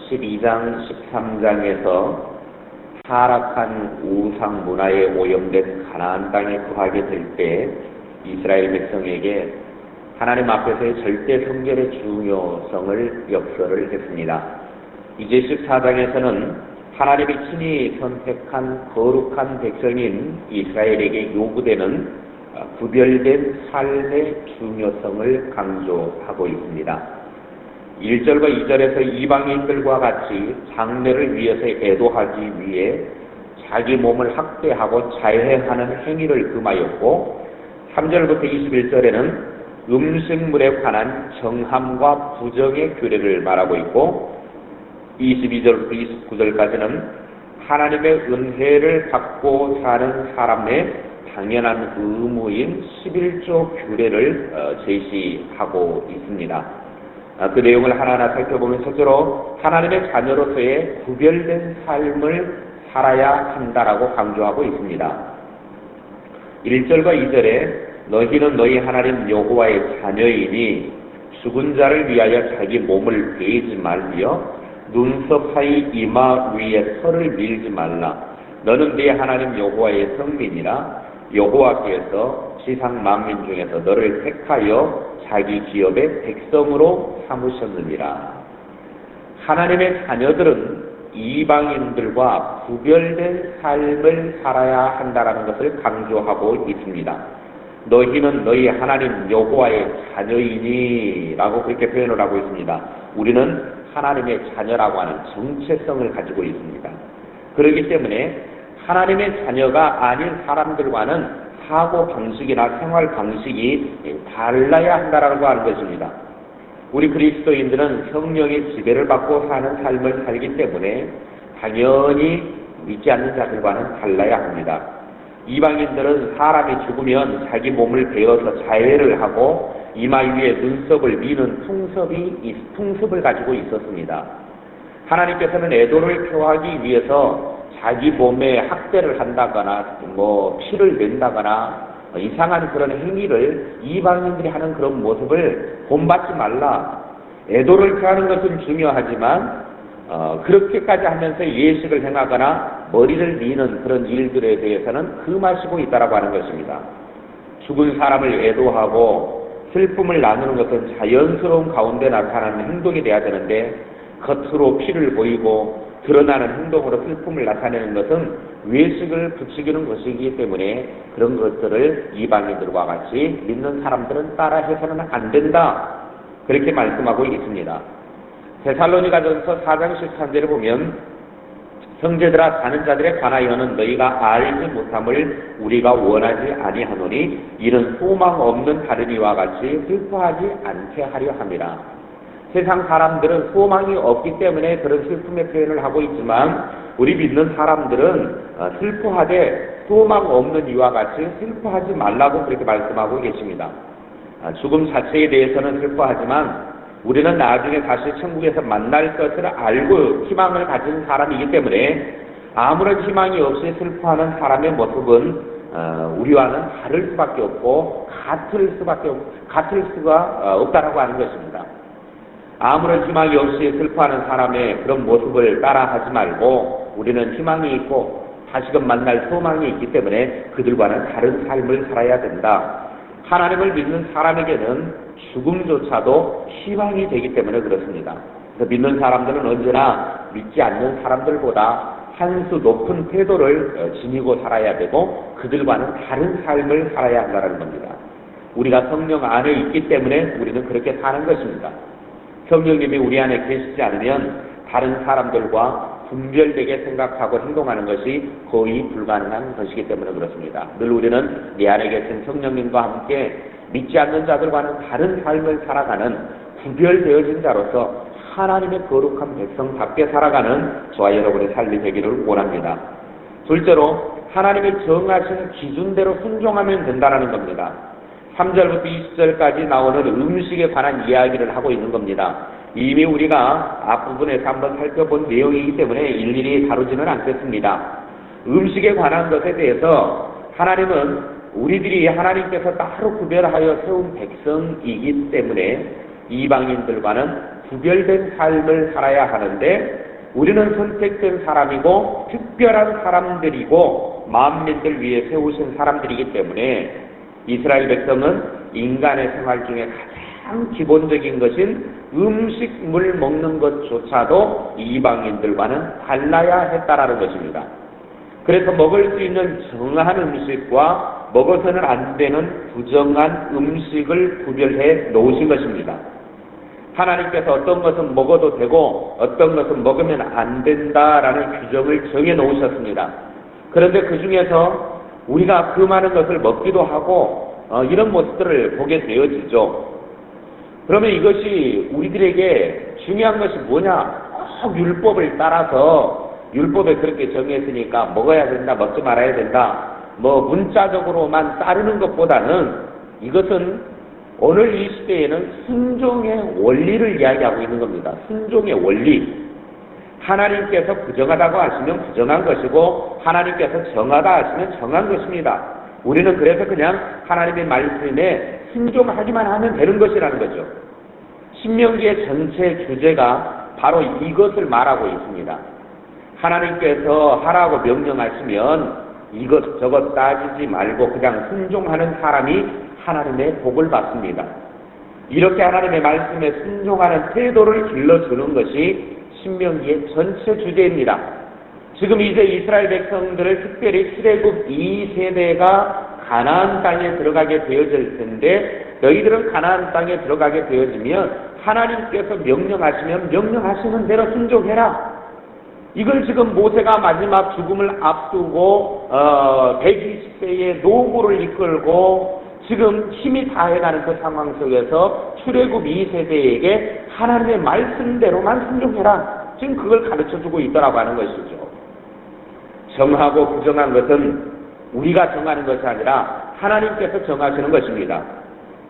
12장, 13장에서 타락한 우상 문화에 오염된 가나안 땅에 거하게 될 때 이스라엘 백성에게 하나님 앞에서의 절대 성결의 중요성을 역설을 했습니다. 이제 14장에서는 하나님이 친히 선택한 거룩한 백성인 이스라엘에게 요구되는 구별된 삶의 중요성을 강조하고 있습니다. 1절과 2절에서 이방인들과 같이 장래를 위해서 애도하기 위해 자기 몸을 학대하고 자해하는 행위를 금하였고, 3절부터 21절에는 음식물에 관한 정함과 부정의 규례를 말하고 있고, 22절부터 29절까지는 하나님의 은혜를 받고 사는 사람의 당연한 의무인 11조 규례를 제시하고 있습니다. 그 내용을 하나하나 살펴보면 첫째로 하나님의 자녀로서의 구별된 삶을 살아야 한다라고 강조하고 있습니다. 1절과 2절에 너희는 너희 하나님 여호와의 자녀이니 죽은 자를 위하여 자기 몸을 베이지 말며 눈썹 사이 이마 위에 털을 밀지 말라. 너는 네 하나님 여호와의 성민이라. 여호와께서 지상 만민 중에서 너를 택하여 자기 기업의 백성으로 삼으셨느니라. 하나님의 자녀들은 이방인들과 구별된 삶을 살아야 한다는 것을 강조하고 있습니다. 너희는 너희 하나님 여호와의 자녀이니 라고 그렇게 표현을 하고 있습니다. 우리는 하나님의 자녀라고 하는 정체성을 가지고 있습니다. 그렇기 때문에 하나님의 자녀가 아닌 사람들과는 사고 방식이나 생활 방식이 달라야 한다라고 하는 것입니다. 우리 그리스도인들은 성령의 지배를 받고 사는 삶을 살기 때문에 당연히 믿지 않는 자들과는 달라야 합니다. 이방인들은 사람이 죽으면 자기 몸을 베어서 자해를 하고 이마 위에 눈썹을 미는 풍습을 가지고 있었습니다. 하나님께서는 애도를 표하기 위해서 자기 몸에 학대를 한다거나 피를 낸다거나 이상한 그런 행위를 이방인들이 하는 그런 모습을 본받지 말라. 애도를 표하는 것은 중요하지만 그렇게까지 하면서 예식을 행하거나 머리를 미는 그런 일들에 대해서는 금하시고 있다라고 하는 것입니다. 죽은 사람을 애도하고 슬픔을 나누는 것은 자연스러운 가운데 나타나는 행동이 돼야 되는데, 겉으로 피를 보이고 드러나는 행동으로 슬픔을 나타내는 것은 외식을 부추기는 것이기 때문에 그런 것들을 이방인들과 같이 믿는 사람들은 따라해서는 안 된다, 그렇게 말씀하고 있습니다. 데살로니가전서 4장 13절을 보면 형제들아, 자는 자들에 관하여는 너희가 알지 못함을 우리가 원하지 아니하노니 이는 소망 없는 다른 이와 같이 슬퍼하지 않게 하려 함이라. 세상 사람들은 소망이 없기 때문에 그런 슬픔의 표현을 하고 있지만 우리 믿는 사람들은 슬퍼하되 소망 없는 이와 같이 슬퍼하지 말라고 그렇게 말씀하고 계십니다. 죽음 자체에 대해서는 슬퍼하지만 우리는 나중에 다시 천국에서 만날 것을 알고 희망을 가진 사람이기 때문에 아무런 희망이 없이 슬퍼하는 사람의 모습은 우리와는 다를 수밖에 없고 같을 수가 없다라고 하는 것입니다. 아무런 희망이 없이 슬퍼하는 사람의 그런 모습을 따라하지 말고 우리는 희망이 있고 다시금 만날 소망이 있기 때문에 그들과는 다른 삶을 살아야 된다. 하나님을 믿는 사람에게는 죽음조차도 희망이 되기 때문에 그렇습니다. 그래서 믿는 사람들은 언제나 믿지 않는 사람들보다 한 수 높은 태도를 지니고 살아야 되고 그들과는 다른 삶을 살아야 한다는 겁니다. 우리가 성령 안에 있기 때문에 우리는 그렇게 사는 것입니다. 성령님이 우리 안에 계시지 않으면 다른 사람들과 분별되게 생각하고 행동하는 것이 거의 불가능한 것이기 때문에 그렇습니다. 늘 우리는 내 안에 계신 성령님과 함께 믿지 않는 자들과는 다른 삶을 살아가는 구별되어진 자로서 하나님의 거룩한 백성답게 살아가는 저와 여러분의 삶이 되기를 원합니다. 둘째로 하나님이 정하신 기준대로 순종하면 된다는 겁니다. 3절부터 20절까지 나오는 음식에 관한 이야기를 하고 있는 겁니다. 이미 우리가 앞부분에서 한번 살펴본 내용이기 때문에 일일이 다루지는 않겠습니다. 음식에 관한 것에 대해서 하나님은 우리들이 하나님께서 따로 구별하여 세운 백성이기 때문에 이방인들과는 구별된 삶을 살아야 하는데 우리는 선택된 사람이고 특별한 사람들이고 만민들 위해 세우신 사람들이기 때문에 이스라엘 백성은 인간의 생활 중에 가장 기본적인 것인 음식물 먹는 것조차도 이방인들과는 달라야 했다라는 것입니다. 그래서 먹을 수 있는 정한 음식과 먹어서는 안 되는 부정한 음식을 구별해 놓으신 것입니다. 하나님께서 어떤 것은 먹어도 되고 어떤 것은 먹으면 안 된다라는 규정을 정해 놓으셨습니다. 그런데 그 중에서 우리가 그 많은 것을 먹기도 하고 이런 모습들을 보게 되어지죠. 그러면 이것이 우리들에게 중요한 것이 뭐냐? 꼭 율법을 따라서 율법에 그렇게 정했으니까 먹어야 된다, 먹지 말아야 된다, 문자적으로만 따르는 것보다는 이것은 오늘 이 시대에는 순종의 원리를 이야기하고 있는 겁니다. 순종의 원리. 하나님께서 부정하다고 하시면 부정한 것이고 하나님께서 정하다 하시면 정한 것입니다. 우리는 그래서 그냥 하나님의 말씀에 순종하기만 하면 되는 것이라는 거죠. 신명기의 전체 주제가 바로 이것을 말하고 있습니다. 하나님께서 하라고 명령하시면 이것저것 따지지 말고 그냥 순종하는 사람이 하나님의 복을 받습니다. 이렇게 하나님의 말씀에 순종하는 태도를 길러주는 것이 신명기의 전체 주제입니다. 지금 이제 이스라엘 백성들을 특별히 출애굽 2세대가 가나안 땅에 들어가게 되어질 텐데 너희들은 가나안 땅에 들어가게 되어지면 하나님께서 명령하시면 명령하시는 대로 순종해라. 이걸 지금 모세가 마지막 죽음을 앞두고 120세의 노고를 이끌고 지금 힘이 다해가는 그 상황 속에서 출애굽 2세대에게 하나님의 말씀대로만 순종해라. 지금 그걸 가르쳐주고 있더라고 하는 것이죠. 정하고 부정한 것은 우리가 정하는 것이 아니라 하나님께서 정하시는 것입니다.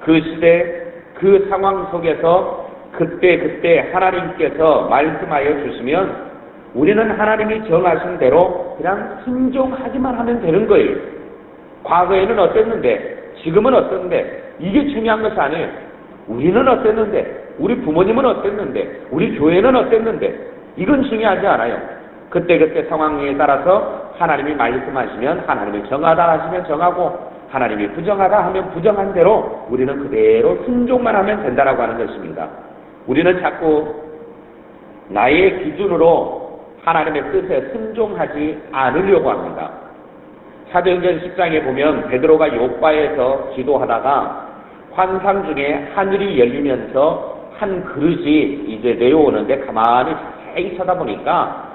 그 시대 그 상황 속에서 그때 하나님께서 말씀하여 주시면 우리는 하나님이 정하신 대로 그냥 순종하기만 하면 되는 거예요. 과거에는 어땠는데 지금은 어땠는데 이게 중요한 것이 아니에요. 우리는 어땠는데 우리 부모님은 어땠는데 우리 교회는 어땠는데 이건 중요하지 않아요. 그때 상황에 따라서 하나님이 말씀하시면 하나님이 정하다 하시면 정하고 하나님이 부정하다 하면 부정한 대로 우리는 그대로 순종만 하면 된다라고 하는 것입니다. 우리는 자꾸 나의 기준으로 하나님의 뜻에 순종하지 않으려고 합니다. 사도행전 10장에 보면 베드로가 요바에서 기도하다가 환상 중에 하늘이 열리면서 한 그릇이 이제 내려오는데 가만히 자세히 쳐다보니까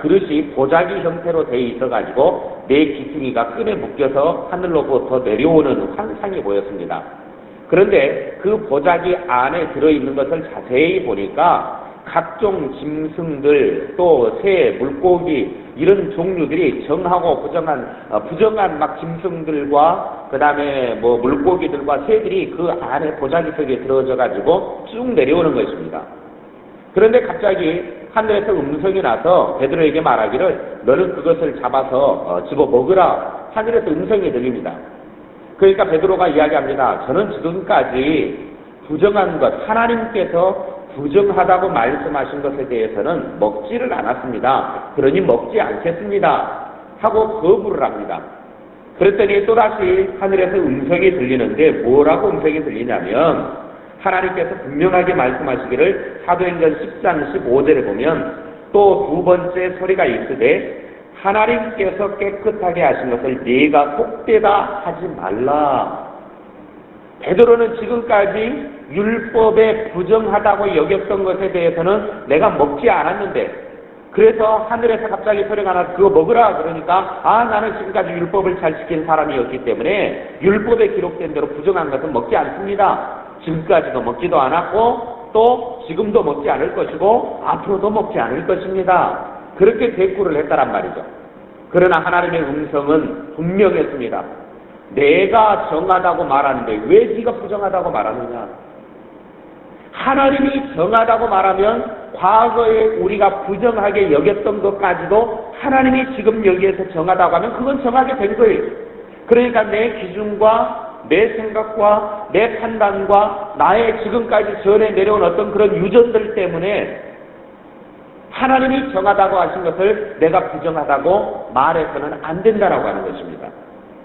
그릇이 보자기 형태로 되어 있어가지고 네 기둥이가 끈에 묶여서 하늘로부터 내려오는 환상이 보였습니다. 그런데 그 보자기 안에 들어있는 것을 자세히 보니까 각종 짐승들 또 새, 물고기 이런 종류들이 정하고 부정한 막 짐승들과 그 다음에 물고기들과 새들이 그 안에 보자기 속에 들어져 가지고 쭉 내려오는 것입니다. 그런데 갑자기 하늘에서 음성이 나서 베드로에게 말하기를 너는 그것을 잡아서 집어 먹으라. 하늘에서 음성이 들립니다. 그러니까 베드로가 이야기합니다. 저는 지금까지 부정한 것, 하나님께서 부정하다고 말씀하신 것에 대해서는 먹지를 않았습니다. 그러니 먹지 않겠습니다. 하고 거부를 합니다. 그랬더니 또다시 하늘에서 음성이 들리는데 뭐라고 음성이 들리냐면 하나님께서 분명하게 말씀하시기를 사도행전 10장 15절에 보면 또 두 번째 소리가 있으되 하나님께서 깨끗하게 하신 것을 네가 속되다 하지 말라. 베드로는 지금까지 율법에 부정하다고 여겼던 것에 대해서는 내가 먹지 않았는데 그래서 하늘에서 갑자기 소리가 나서 그거 먹으라 그러니까 나는 지금까지 율법을 잘 지킨 사람이었기 때문에 율법에 기록된 대로 부정한 것은 먹지 않습니다. 지금까지도 먹지도 않았고 또 지금도 먹지 않을 것이고 앞으로도 먹지 않을 것입니다. 그렇게 대꾸를 했다란 말이죠. 그러나 하나님의 음성은 분명했습니다. 내가 정하다고 말하는데 왜 네가 부정하다고 말하느냐? 하나님이 정하다고 말하면 과거에 우리가 부정하게 여겼던 것까지도 하나님이 지금 여기에서 정하다고 하면 그건 정하게 된 거예요. 그러니까 내 기준과 내 생각과 내 판단과 나의 지금까지 전해 내려온 어떤 그런 유전들 때문에 하나님이 정하다고 하신 것을 내가 부정하다고 말해서는 안 된다라고 하는 것입니다.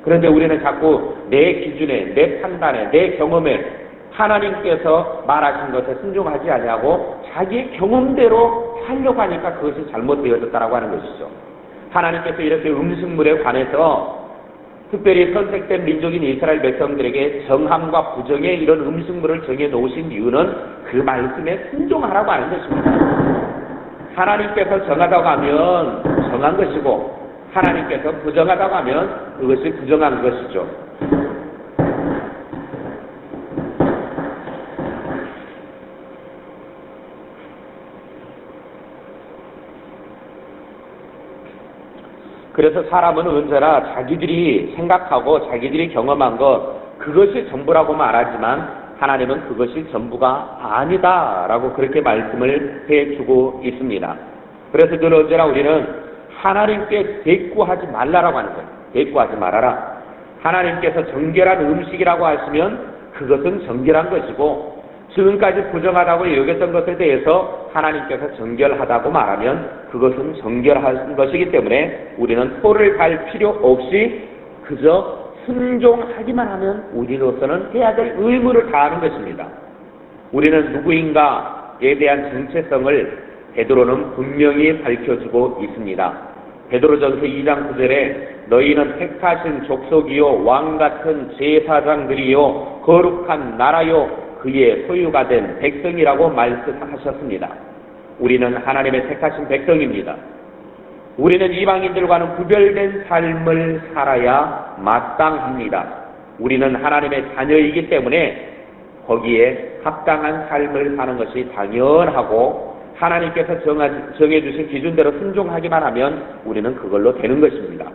그런데 우리는 자꾸 내 기준에, 내 판단에, 내 경험에 하나님께서 말하신 것에 순종하지 아니하고 자기의 경험대로 살려고 하니까 그것이 잘못되어졌다라고 하는 것이죠. 하나님께서 이렇게 음식물에 관해서 특별히 선택된 민족인 이스라엘 백성들에게 정함과 부정의 이런 음식물을 정해 놓으신 이유는 그 말씀에 순종하라고 하는 것입니다. 하나님께서 정하다고 하면 정한 것이고 하나님께서 부정하다고 하면 그것이 부정한 것이죠. 그래서 사람은 언제나 자기들이 생각하고 자기들이 경험한 것 그것이 전부라고 말하지만 하나님은 그것이 전부가 아니다라고 그렇게 말씀을 해주고 있습니다. 그래서 늘 언제나 우리는 하나님께 대꾸하지 말라라고 하는 거예요. 대꾸하지 말아라. 하나님께서 정결한 음식이라고 하시면 그것은 정결한 것이고 지금까지 부정하다고 여겼던 것에 대해서 하나님께서 정결하다고 말하면 그것은 정결한 것이기 때문에 우리는 토를 갈 필요 없이 그저 순종하기만 하면 우리로서는 해야 될 의무를 다하는 것입니다. 우리는 누구인가에 대한 정체성을 베드로는 분명히 밝혀주고 있습니다. 베드로전서 2장 9절에 너희는 택하신 족속이요 왕같은 제사장들이요 거룩한 나라요 그의 소유가 된 백성이라고 말씀하셨습니다. 우리는 하나님의 택하신 백성입니다. 우리는 이방인들과는 구별된 삶을 살아야 마땅합니다. 우리는 하나님의 자녀이기 때문에 거기에 합당한 삶을 사는 것이 당연하고 하나님께서 정해주신 기준대로 순종하기만 하면 우리는 그걸로 되는 것입니다.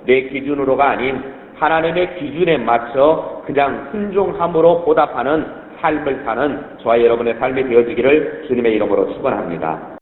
내 기준으로가 아닌 하나님의 기준에 맞춰 그냥 순종함으로 보답하는 삶을 사는 저와 여러분의 삶이 되어지기를 주님의 이름으로 축원합니다.